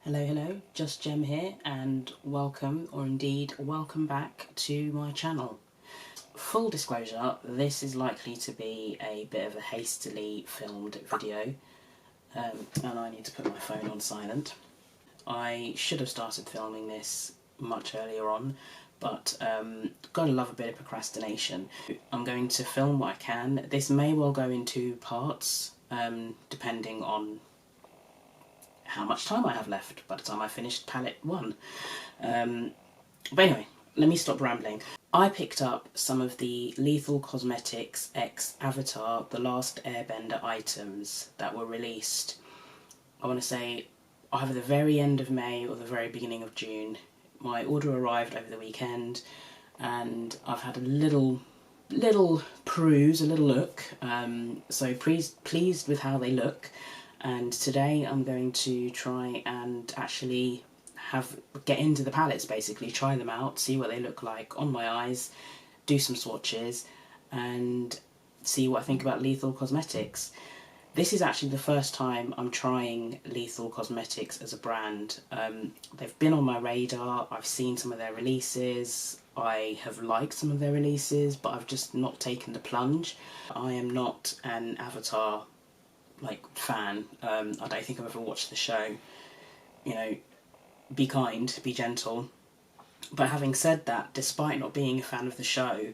Hello, hello, Just Gem here, and welcome, or indeed welcome back to my channel. Full disclosure, this is likely to be a bit of a hastily filmed video, and I need to put my phone on silent. I should have started filming this much earlier on, but gotta love a bit of procrastination. I'm going to film what I can. This may well go in two parts, depending on how much time I have left by the time I finished palette 1. But anyway, let me stop rambling. I picked up some of the Lethal Cosmetics x Avatar the Last Airbender items that were released, I want to say, either the very end of May or the very beginning of June. My order arrived over the weekend and I've had a little peruse, a little look, so pleased with how they look. And today I'm going to try and actually get into the palettes, basically, try them out, see what they look like on my eyes, do some swatches, and see what I think about Lethal Cosmetics. This is actually the first time I'm trying Lethal Cosmetics as a brand. They've been on my radar, I've seen some of their releases, I have liked some of their releases, but I've just not taken the plunge. I am not an Avatar fan. I don't think I've ever watched the show. You know, be kind, be gentle. But having said that, despite not being a fan of the show,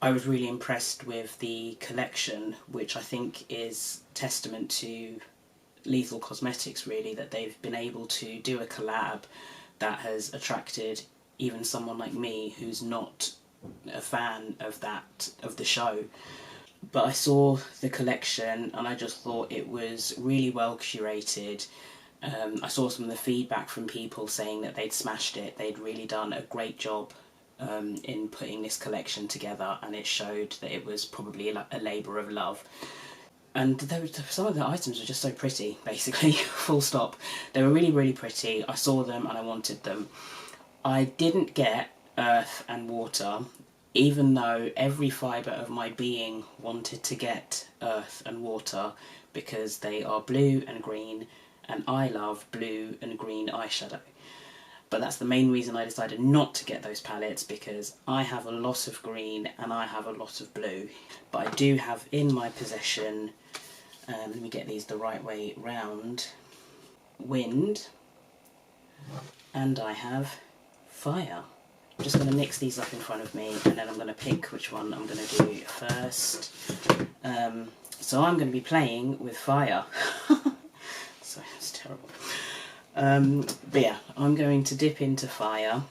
I was really impressed with the collection, which I think is testament to Lethal Cosmetics, really, that they've been able to do a collab that has attracted even someone like me who's not a fan of the show. But I saw the collection and I just thought it was really well curated. I saw some of the feedback from people saying that they'd smashed it, they'd really done a great job in putting this collection together, and it showed that it was probably a labour of love. And some of the items were just so pretty, basically, full stop. They were really pretty. I saw them and I wanted them. I didn't get Earth and Water, even though every fibre of my being wanted to get Earth and Water because they are blue and green, and I love blue and green eyeshadow. But that's the main reason I decided not to get those palettes, because I have a lot of green and I have a lot of blue. But I do have in my possession, let me get these the right way round, Wind, and I have Fire. I'm just going to mix these up in front of me and then I'm going to pick which one I'm going to do first. So I'm going to be playing with Fire. So it's terrible. But yeah, I'm going to dip into Fire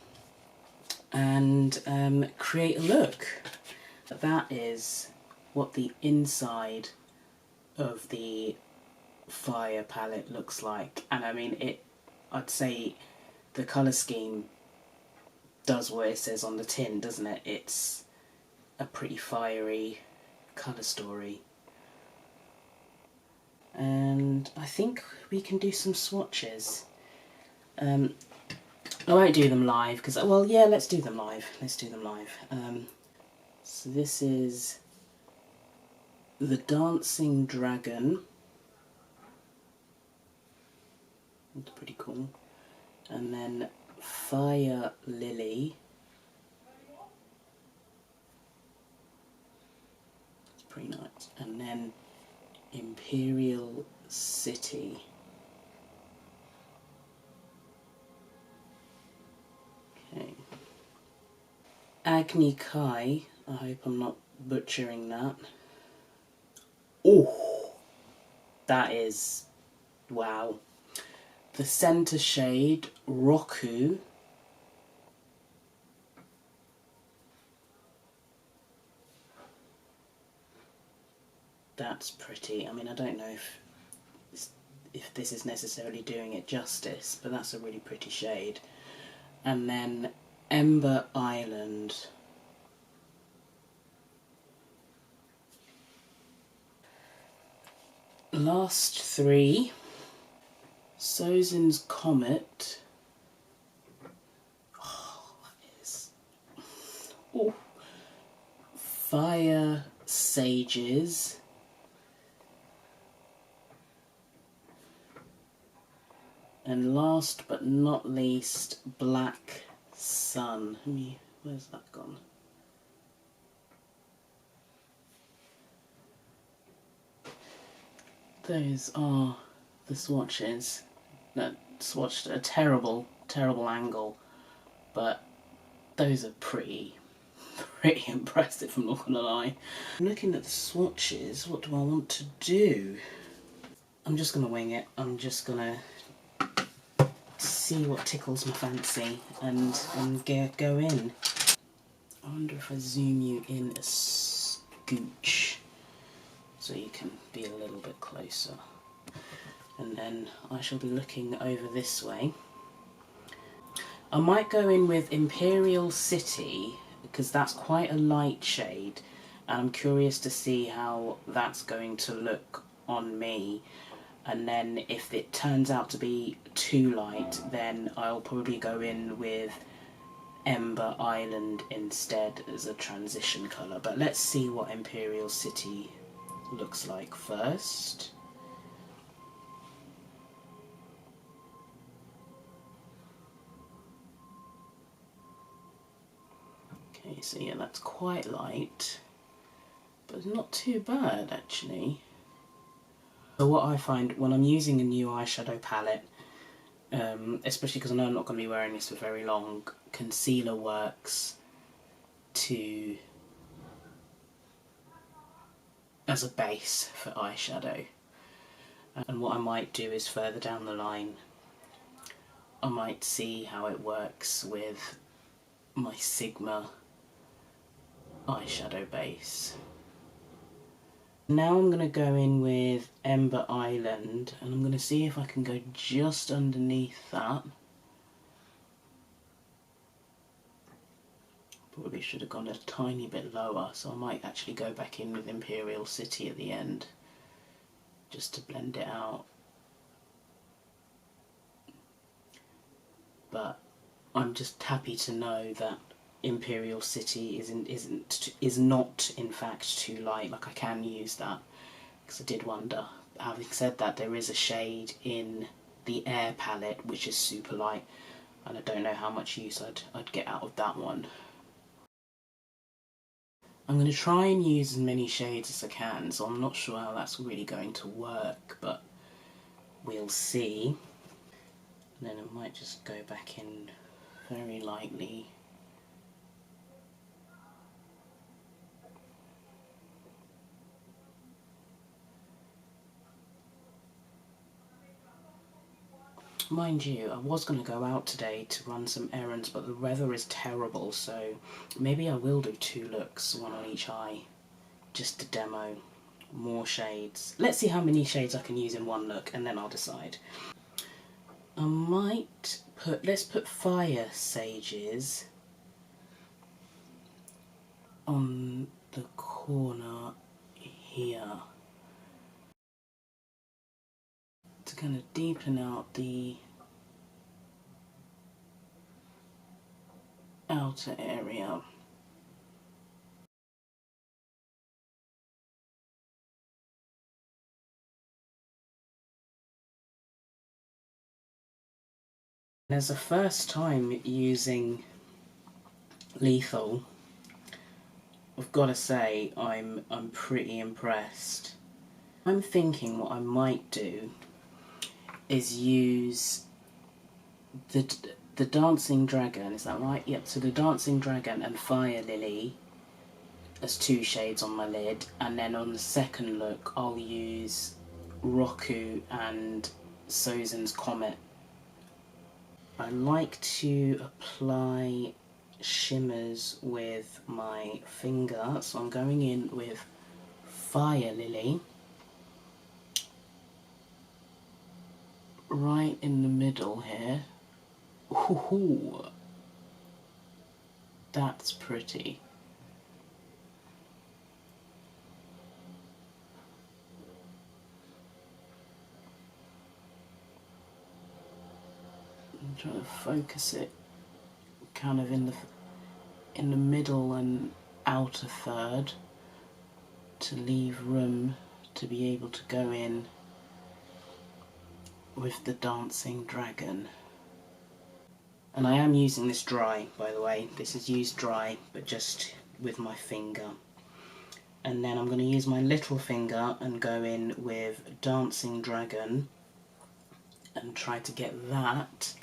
and create a look. That is what the inside of the Fire palette looks like. And I mean, I'd say the colour scheme does what it says on the tin, doesn't it? It's a pretty fiery colour story. And I think we can do some swatches. I won't do them live, because, well, yeah, let's do them live. Let's do them live. So this is the Dancing Dragon. That's pretty cool. And then Fire Lily. It's pretty nice. And then Imperial City. Okay. Agni Kai. I hope I'm not butchering that. Oh, that is wow. The centre shade, Roku. That's pretty. I mean, I don't know if this is necessarily doing it justice, but that's a really pretty shade. And then Ember Island. Last three. Sozin's Comet. Oh, that is... Oh. Fire Sages. And last but not least, Black Sun. Where's that gone? Those are the swatches. That swatched at a terrible, terrible angle, but those are pretty impressive, I'm not gonna lie. Looking at the swatches, what do I want to do? I'm just gonna wing it. I'm just gonna see what tickles my fancy and go in. I wonder if I zoom you in a scooch so you can be a little bit closer. And then I shall be looking over this way. I might go in with Imperial City because that's quite a light shade, and I'm curious to see how that's going to look on me. And then if it turns out to be too light, then I'll probably go in with Ember Island instead as a transition colour. But let's see what Imperial City looks like first. Okay, so yeah, that's quite light, but not too bad actually. So what I find when I'm using a new eyeshadow palette, especially because I know I'm not going to be wearing this for very long, concealer works as a base for eyeshadow. And what I might do is further down the line, I might see how it works with my Sigma eyeshadow base. Now I'm going to go in with Ember Island, and I'm going to see if I can go just underneath that. Probably should have gone a tiny bit lower, so I might actually go back in with Imperial City at the end, just to blend it out. But I'm just happy to know that Imperial City is not in fact too light. Like, I can use that, because I did wonder. Having said that, there is a shade in the Air palette which is super light, and I don't know how much use I'd get out of that one. I'm going to try and use as many shades as I can, so I'm not sure how that's really going to work, but we'll see. And then I might just go back in very lightly. Mind you, I was going to go out today to run some errands, but the weather is terrible, so maybe I will do 2 looks, one on each eye, just to demo more shades. Let's see how many shades I can use in one look, and then I'll decide. I might let's put Fire Sages on the corner here, to kind of deepen out the outer area. As a first time using Lethal, I've got to say I'm pretty impressed. I'm thinking what I might do is use the Dancing Dragon, is that right? Yep, so the Dancing Dragon and Fire Lily as 2 shades on my lid, and then on the second look I'll use Roku and Sozan's Comet. I like to apply shimmers with my finger, so I'm going in with Fire Lily right in the middle here. Ooh, that's pretty. I'm trying to focus it kind of in the middle and outer third to leave room to be able to go in with the Dancing Dragon. And I am using this dry, by the way. This is used dry, but just with my finger. And then I'm going to use my little finger and go in with Dancing Dragon and try to get that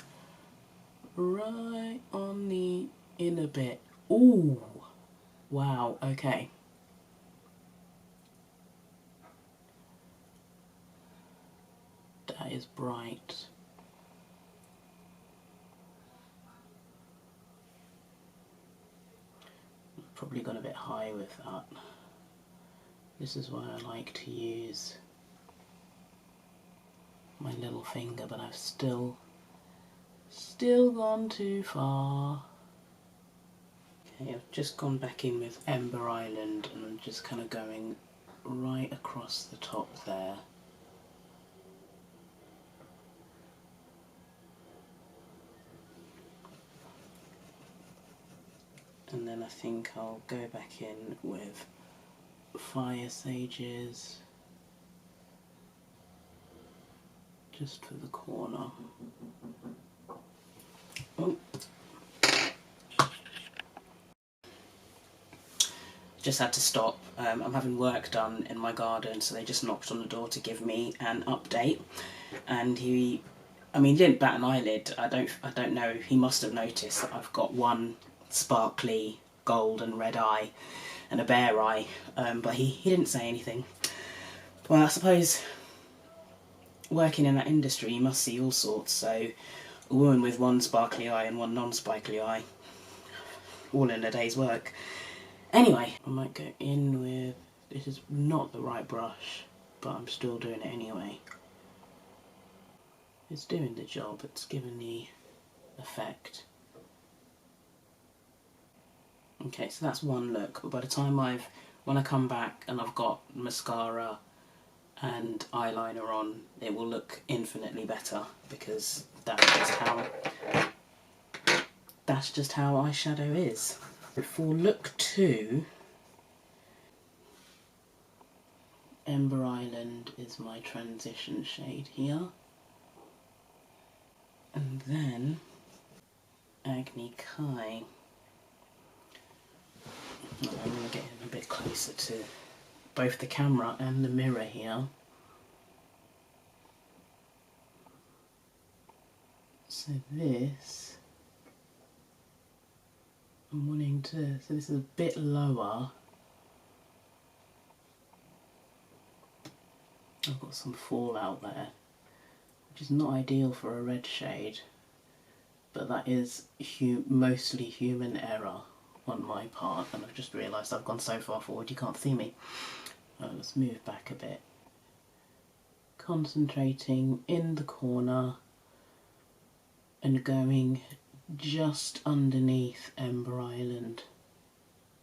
right on the inner bit. Ooh! Wow, okay. That is bright. Probably gone a bit high with that. This is why I like to use my little finger, but I've still gone too far. Okay, I've just gone back in with Ember Island and I'm just kind of going right across the top there. And then I think I'll go back in with Fire Sages just for the corner. Oh. Just had to stop. I'm having work done in my garden, so they just knocked on the door to give me an update. And he didn't bat an eyelid. I don't know. He must have noticed that I've got one sparkly gold and red eye and a bear eye, but he didn't say anything. Well, I suppose working in that industry you must see all sorts, so a woman with one sparkly eye and one non-sparkly eye, all in a day's work. Anyway, I might go in with, this is not the right brush, but I'm still doing it anyway. It's doing the job, it's giving the effect. Okay, so that's one look, but by the time when I come back and I've got mascara and eyeliner on, it will look infinitely better, because that's just how eyeshadow is. For look 2, Ember Island is my transition shade here, and then Agni Kai. I'm going to get in a bit closer to both the camera and the mirror here. So this, I'm wanting to, so this is a bit lower. I've got some fallout there, which is not ideal for a red shade, but that is mostly human error on my part, and I've just realised I've gone so far forward you can't see me. Let's move back a bit. Concentrating in the corner and going just underneath Ember Island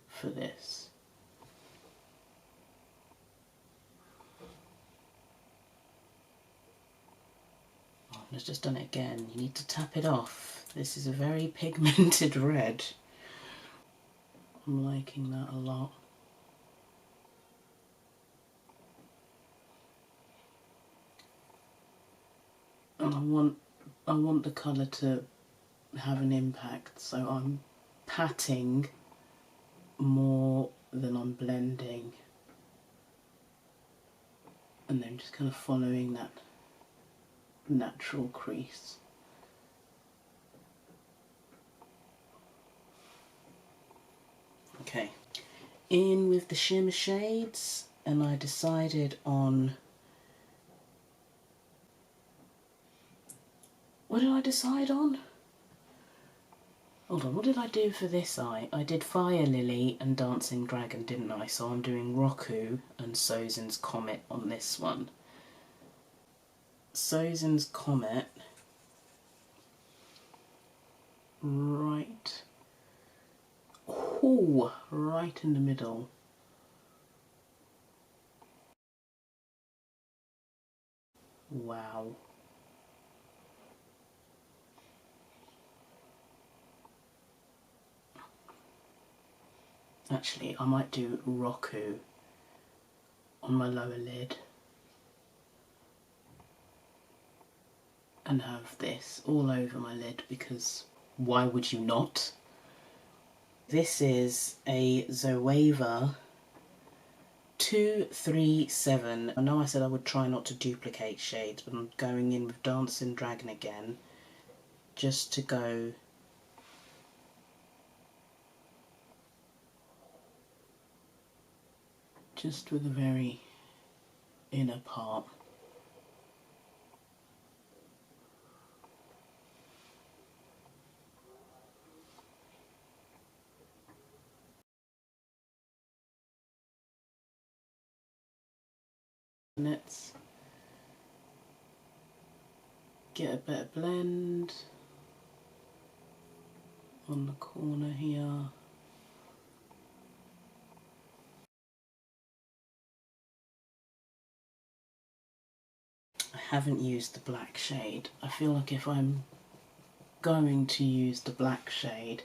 for this. Oh, I've just done it again. You need to tap it off. This is a very pigmented red. I'm liking that a lot. And I want the colour to have an impact, so I'm patting more than I'm blending, and then just kind of following that natural crease. Okay, in with the shimmer shades, and I decided on, what did I decide on? Hold on, what did I do for this eye? I did Fire Lily and Dancing Dragon, didn't I? So I'm doing Roku and Sozin's Comet on this one. Sozin's Comet, right, ooh, right in the middle. Wow. Actually, I might do Roku on my lower lid. and have this all over my lid because why would you not? This is a Zoeva 237. I know I said I would try not to duplicate shades, but I'm going in with Dancing Dragon again, just to go just with the very inner part. Let's get a better blend on the corner here. I haven't used the black shade. I feel like if I'm going to use the black shade,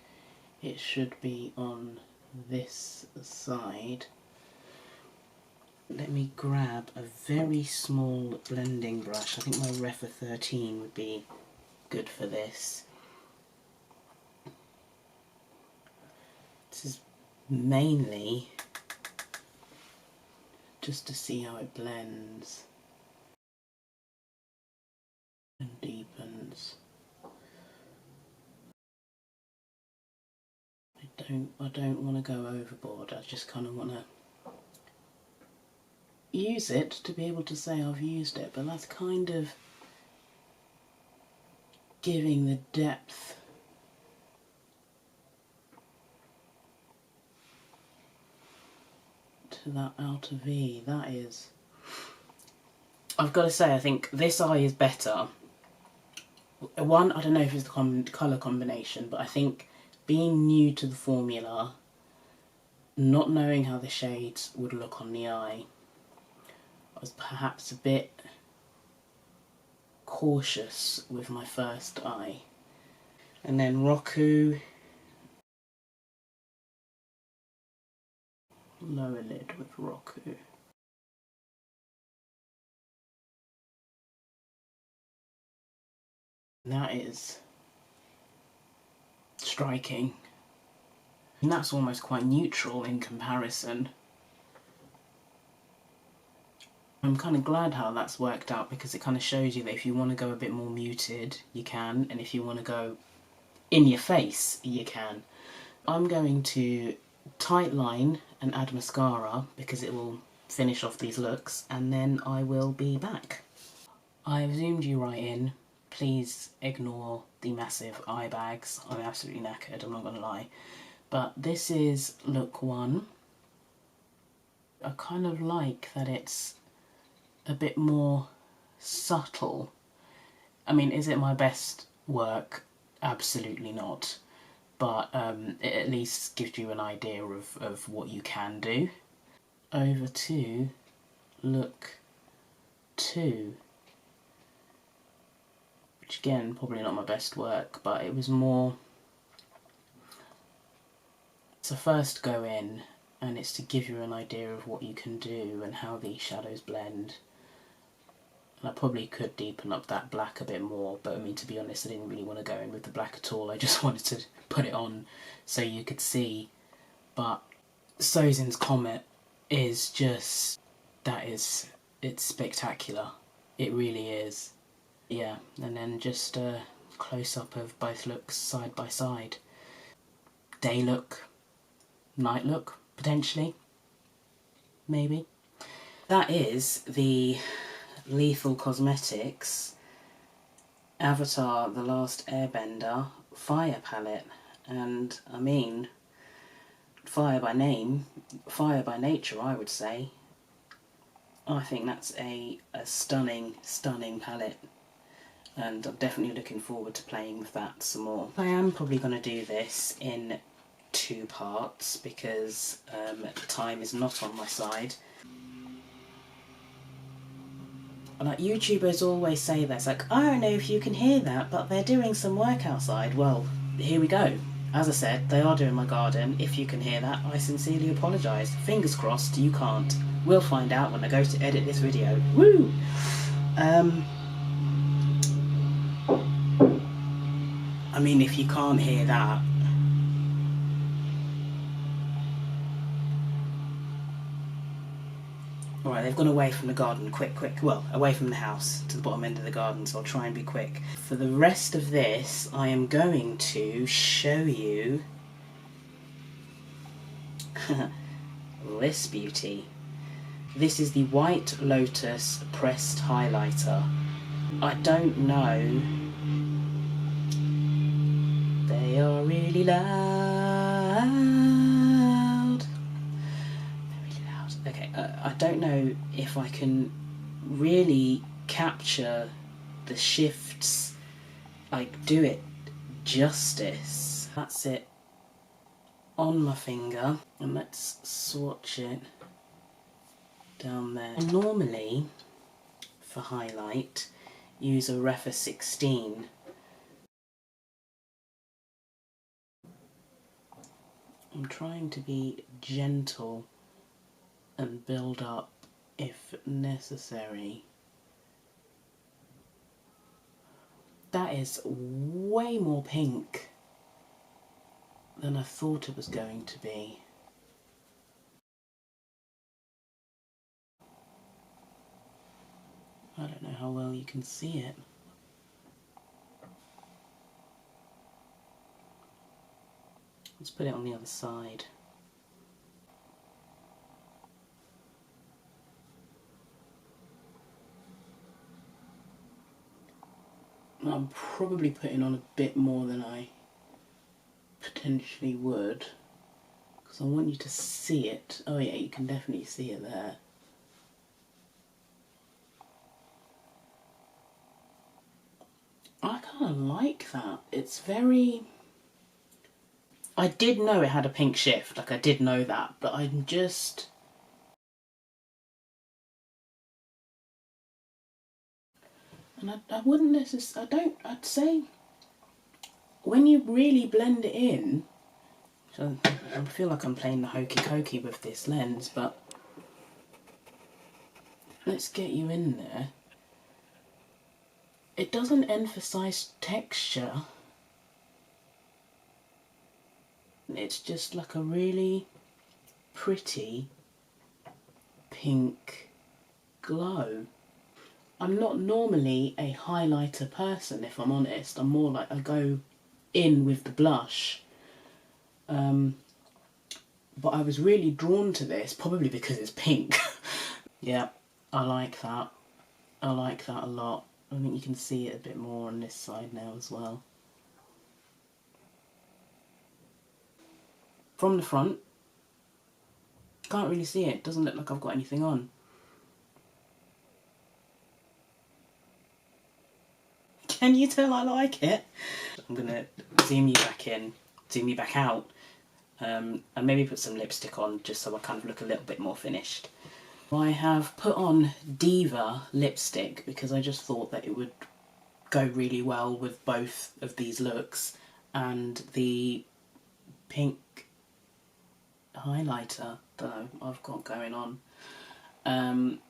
it should be on this side. Let me grab a very small blending brush. I think my Refa 13 would be good for this. This is mainly just to see how it blends and deepens. I don't want to go overboard. I just kind of want to use it to be able to say I've used it, but that's kind of giving the depth to that outer V. That is, I've got to say, I think this eye is better. One, I don't know if it's the colour combination, but I think being new to the formula, not knowing how the shades would look on the eye, I was perhaps a bit cautious with my first eye. And then Roku, lower lid with Roku. That is striking. And that's almost quite neutral in comparison. I'm kind of glad how that's worked out, because it kind of shows you that if you want to go a bit more muted, you can, and if you want to go in your face, you can. I'm going to tight line and add mascara because it will finish off these looks, and then I will be back. I have zoomed you right in. Please ignore the massive eye bags. I'm absolutely knackered, I'm not going to lie. But this is look one. I kind of like that it's a bit more subtle. I mean, is it my best work? Absolutely not. But it at least gives you an idea of what you can do. Over to look two. Which again, probably not my best work, but it was more... It's a first go in, and it's to give you an idea of what you can do and how these shadows blend. And I probably could deepen up that black a bit more, but I mean, to be honest, I didn't really want to go in with the black at all. I just wanted to put it on so you could see. But Sozin's Comet is just, it's spectacular. It really is. Yeah, and then just a close-up of both looks side by side. Day look, night look, potentially, maybe. That is the Lethal Cosmetics Avatar the Last Airbender Fire Palette. And I mean, fire by name, fire by nature, I would say. I think that's a stunning, stunning palette. And I'm definitely looking forward to playing with that some more. I am probably going to do this in 2 parts because time is not on my side. Like, YouTubers always say this, like, I don't know if you can hear that, but they're doing some work outside. Well, here we go. As I said, they are doing my garden. If you can hear that, I sincerely apologise. Fingers crossed you can't. We'll find out when I go to edit this video. Woo! I mean, if you can't hear that. Alright, they've gone away from the garden, quick. Well, away from the house to the bottom end of the garden, so I'll try and be quick. For the rest of this, I am going to show you this beauty. This is the White Lotus Pressed Highlighter. I don't know. They are really loud. Really loud. Okay, I don't know if I can really capture the shifts, like do it justice. That's it on my finger, and let's swatch it down there. I normally, for highlight, use a Refa 16. I'm trying to be gentle and build up if necessary. That is way more pink than I thought it was going to be. I don't know how well you can see it. Let's put it on the other side. I'm probably putting on a bit more than I potentially would, because I want you to see it. Oh yeah, you can definitely see it there. I kind of like that. It's very... I did know it had a pink shift, like I did know that, but I'm just... And I wouldn't necessarily... I'd say when you really blend it in, so I feel like I'm playing the hokey cokey with this lens, but let's get you in there. It doesn't emphasize texture. It's just like a really pretty pink glow. I'm not normally a highlighter person, if I'm honest. I'm more like I go in with the blush. But I was really drawn to this, probably because it's pink. Yeah, I like that. I like that a lot. I think you can see it a bit more on this side now as well. From the front, can't really see it. Doesn't look like I've got anything on. Can you tell I like it? I'm gonna zoom you back in, zoom you back out, and maybe put some lipstick on just so I kind of look a little bit more finished. I have put on Diva lipstick because I just thought that it would go really well with both of these looks, and the pink highlighter that I've got going on. I'm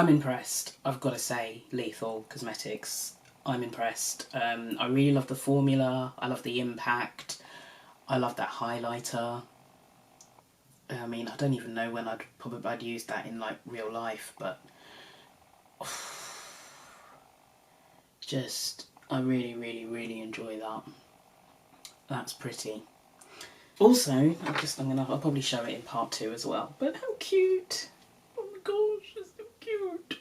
impressed, I've got to say. Lethal Cosmetics, I'm impressed. I really love the formula, I love the impact, I love that highlighter. I mean, I don't even know when I'd use that in like real life, but just, I really enjoy that. That's pretty. Also, I'll probably show it in part 2 as well, but how cute! Oh my gosh, it's so cute!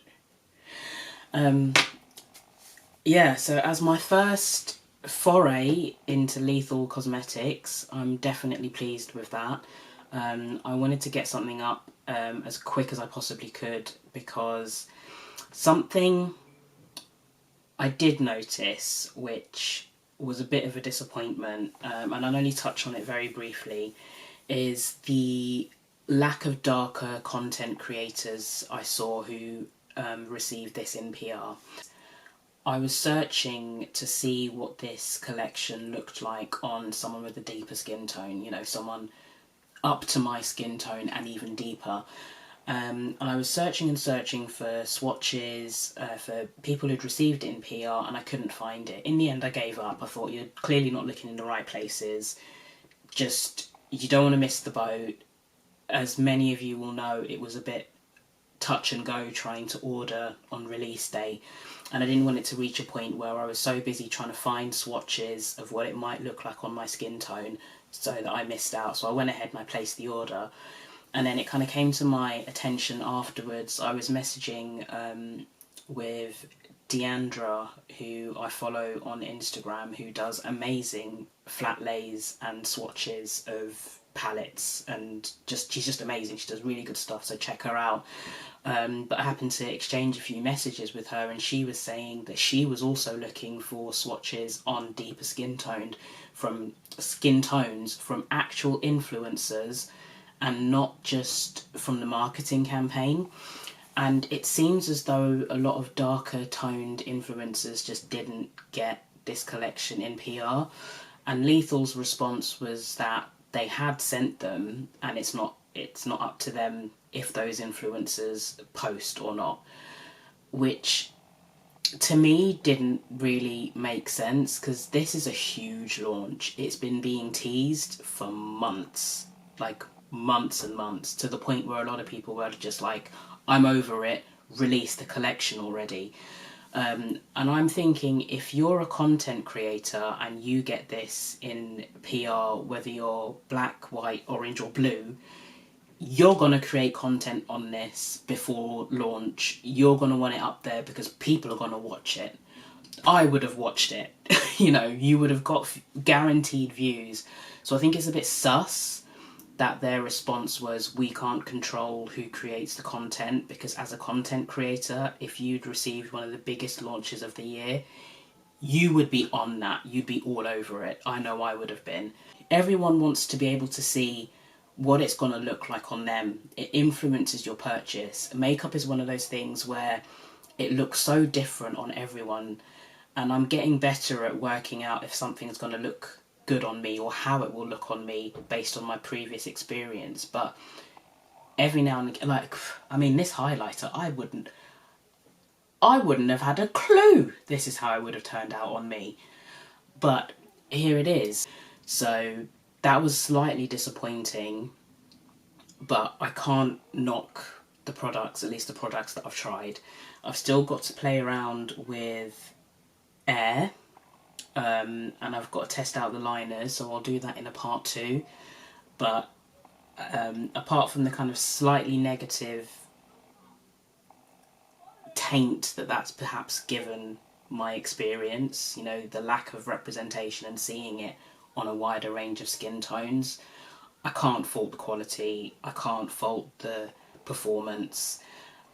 Yeah, so as my first foray into Lethal Cosmetics, I'm definitely pleased with that. I wanted to get something up as quick as I possibly could, because something I did notice, which was a bit of a disappointment, and I'll only touch on it very briefly, is the lack of darker content creators I saw who received this in PR. I was searching to see what this collection looked like on someone with a deeper skin tone, you know, someone up to my skin tone and even deeper. And I was searching and searching for swatches for people who'd received it in PR, and I couldn't find it. In the end, I gave up. I thought, you're clearly not looking in the right places. Just, you don't want to miss the boat. As many of you will know, it was a bit touch and go trying to order on release day, and I didn't want it to reach a point where I was so busy trying to find swatches of what it might look like on my skin tone so that I missed out. So I went ahead and I placed the order. And then it kind of came to my attention afterwards. I was messaging with Deandra, who I follow on Instagram, who does amazing flat lays and swatches of palettes, and she's just amazing. She does really good stuff, so check her out. But I happened to exchange a few messages with her, and she was saying that she was also looking for swatches on deeper skin tones from actual influencers, and not just from the marketing campaign. And it seems as though a lot of darker toned influencers just didn't get this collection in PR. And Lethal's response was that they had sent them, and it's not up to them if those influencers post or not, which to me didn't really make sense, because this is a huge launch. It's been being teased for months, like months and months, to the point where a lot of people were just like, I'm over it, release the collection already. And I'm thinking, if you're a content creator and you get this in PR, whether you're black, white, orange or blue, you're going to create content on this before launch. You're going to want it up there because people are going to watch it. I would have watched it. You know, you would have got guaranteed views. So I think it's a bit sus that their response was, we can't control who creates the content, because as a content creator, if you'd received one of the biggest launches of the year, you would be on that. You'd be all over it. I know I would have been. Everyone wants to be able to see what it's going to look like on them. It influences your purchase. Makeup is one of those things where it looks so different on everyone, and I'm getting better at working out if something's going to look good on me or how it will look on me based on my previous experience. But every now and again, like, I mean, this highlighter, I wouldn't have had a clue this is how it would have turned out on me, but here it is. So that was slightly disappointing, but I can't knock the products, at least the products that I've tried. I've still got to play around with Air, and I've got to test out the liners, so I'll do that in a part 2. But apart from the kind of slightly negative taint that's perhaps given my experience, you know, the lack of representation and seeing it on a wider range of skin tones, I can't fault the quality, I can't fault the performance,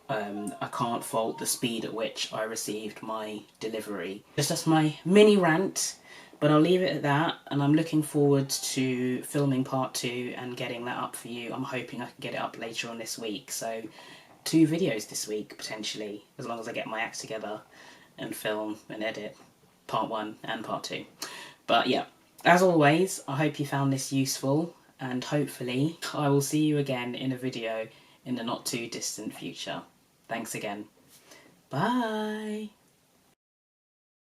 I can't fault the speed at which I received my delivery. It's just my mini rant, but I'll leave it at that, and I'm looking forward to filming part 2 and getting that up for you. I'm hoping I can get it up later on this week, so 2 videos this week potentially, as long as I get my act together and film and edit part 1 and part 2. But yeah, as always, I hope you found this useful, and hopefully I will see you again in a video in the not too distant future. Thanks again. Bye!